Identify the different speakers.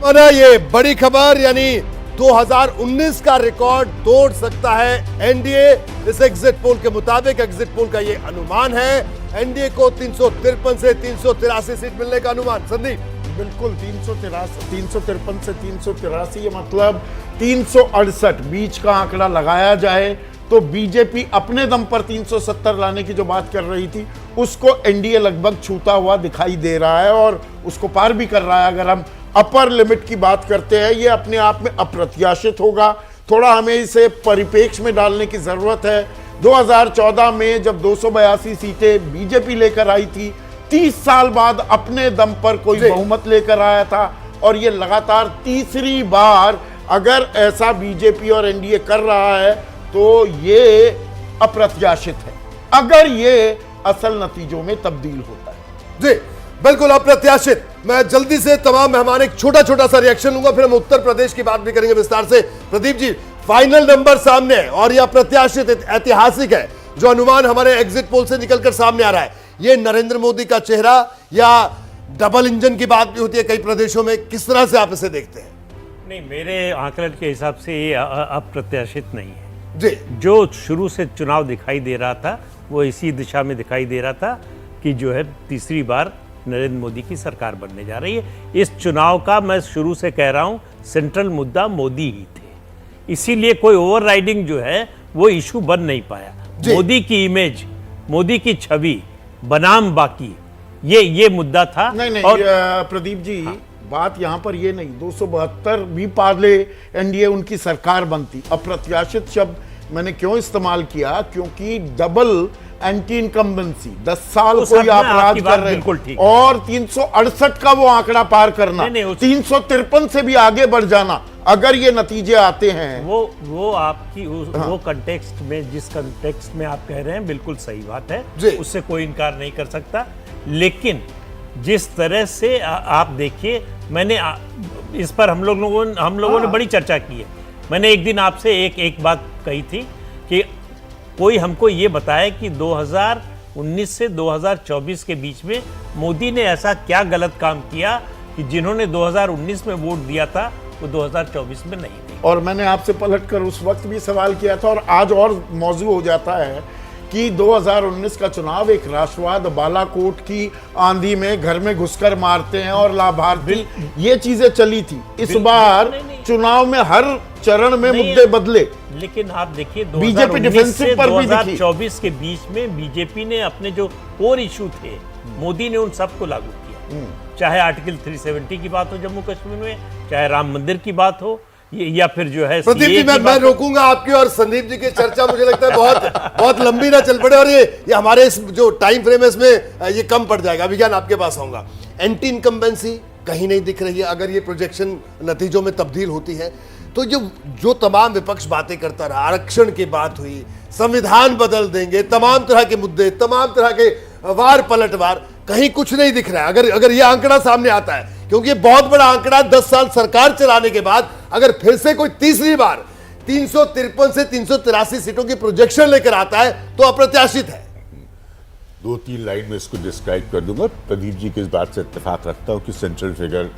Speaker 1: और ये बड़ी खबर, यानी 2019 का रिकॉर्ड तोड़ सकता है एनडीए। इस एग्जिट पोल के मुताबिक, एग्जिट पोल का ये अनुमान है, एनडीए को 353 से 383 सीट मिलने का अनुमान। संदीप,
Speaker 2: बिल्कुल 353 से 383, ये मतलब 368 बीच का आंकड़ा लगाया जाए तो बीजेपी अपने दम पर 370 लाने की जो बात कर रही थी उसको एनडीए लगभग छूता हुआ दिखाई दे रहा है और उसको पार भी कर रहा है। अगर हम अपर लिमिट की बात करते हैं, ये अपने आप में अप्रत्याशित होगा। थोड़ा हमें इसे परिप्रेक्ष्य में डालने की जरूरत है। 2014 में जब 282 सीटें बीजेपी लेकर आई थी, 30 साल बाद अपने दम पर कोई बहुमत लेकर आया था और ये लगातार तीसरी बार अगर ऐसा बीजेपी और एनडीए कर रहा है तो ये अप्रत्याशित है, अगर ये असल नतीजों में तब्दील होता है।
Speaker 1: जी बिल्कुल अप्रत्याशित। मैं जल्दी से तमाम मेहमान एक छोटा छोटा सा रिएक्शन लूंगा, फिर हम उत्तर प्रदेश की बात भी करेंगे विस्तार से। प्रदीप जी, फाइनल नंबर सामने है और यह अप्रत्याशित ऐतिहासिक है जो अनुमान हमारे एग्जिट पोल से निकलकर सामने आ रहा है। ये नरेंद्र मोदी का चेहरा या डबल इंजन की बात भी होती है कई प्रदेशों में, किस तरह से आप इसे देखते हैं?
Speaker 3: नहीं, मेरे आंकलन के हिसाब से ये अप्रत्याशित नहीं है
Speaker 1: जी।
Speaker 3: जो शुरू से चुनाव दिखाई दे रहा था वो इसी दिशा में दिखाई दे रहा था कि जो है तीसरी बार नरेंद्र मोदी की सरकार बनने जा रही है। इस चुनाव का मैं शुरू से कह रहा हूं सेंट्रल मुद्दा मोदी ही थे, इसीलिए कोई ओवरराइडिंग जो है वो इशू बन नहीं पाया। मोदी की इमेज, मोदी की छवि बनाम बाकी, ये मुद्दा था।
Speaker 2: नहीं
Speaker 3: और
Speaker 2: प्रदीप जी, हाँ। बात यहां पर ये नहीं, 272 भी पार ले एनडीए उनकी सरकार बनती। अप्रत्याशित शब्द मैंने क्यों इस्तेमाल किया, क्योंकि डबल एंटी इनकम्बेंसी 10 साल कोई आप राज कर रहे हैं और 368 का वो आंकड़ा पार करना, 353 से भी आगे बढ़ जाना, अगर ये नतीजे आते हैं
Speaker 3: वो आपकी वो कंटेक्स्ट में, जिस कंटेक्स्ट में आप कह रहे हैं बिल्कुल सही बात है, उससे कोई इनकार नहीं कर सकता। लेकिन जिस तरह से आप देखिए, मैंने इस पर हम लोगों ने बड़ी चर्चा की है। मैंने एक दिन आपसे एक बात कही थी कि कोई हमको ये बताए कि 2019 से 2024 के बीच में मोदी ने ऐसा क्या गलत काम किया कि जिन्होंने 2019 में वोट दिया था वो 2024 में नहीं दिया।
Speaker 2: और मैंने आपसे पलटकर उस वक्त भी सवाल किया था और आज और मौजू हो जाता है कि 2019 का चुनाव एक राष्ट्रवाद बालाकोट की आंधी में घर में घुसकर मारते हैं और लाभार्थी, ये चीजें चली थी। इस बार चुनाव में हर चरण में मुद्दे बदले,
Speaker 3: लेकिन आप देखिए
Speaker 2: बीजेपी डिफेंसिव पर भी
Speaker 3: 2024 के बीच में बीजेपी ने अपने जो कोर इशू थे, मोदी ने उन सबको लागू किया। चाहे आर्टिकल 370 की बात हो जम्मू कश्मीर में, चाहे राम मंदिर की बात हो, या फिर जो है
Speaker 1: प्रदीप जी, मैं रोकूंगा आपकी और संदीप जी की चर्चा। मुझे लगता है बहुत लंबी ना चल पड़े और ये हमारे इस जो टाइम फ्रेम है इसमें ये कम पड़ जाएगा। विज्ञान आपके पास आऊंगा। एंटी इनकम्बेंसी कहीं नहीं दिख रही है। अगर ये प्रोजेक्शन नतीजों में तब्दील होती है तो जो तमाम विपक्ष बातें करता रहा, आरक्षण की बात हुई, संविधान बदल देंगे, तमाम तरह के मुद्दे, तमाम तरह के वार पलटवार, कहीं कुछ नहीं दिख रहा है। अगर ये आंकड़ा सामने आता है, क्योंकि ये बहुत बड़ा आंकड़ा, 10 साल सरकार चलाने के बाद अगर फिर से कोई तीसरी बार 353 से 383 सीटों की प्रोजेक्शन लेकर आता है तो अप्रत्याशित है।
Speaker 4: 2-3 लाइन में इसको डिस्क्राइब कर दूंगा। प्रदीप जी की इस बात से इत्तेफाक रखता हूं कि सेंट्रल फिगर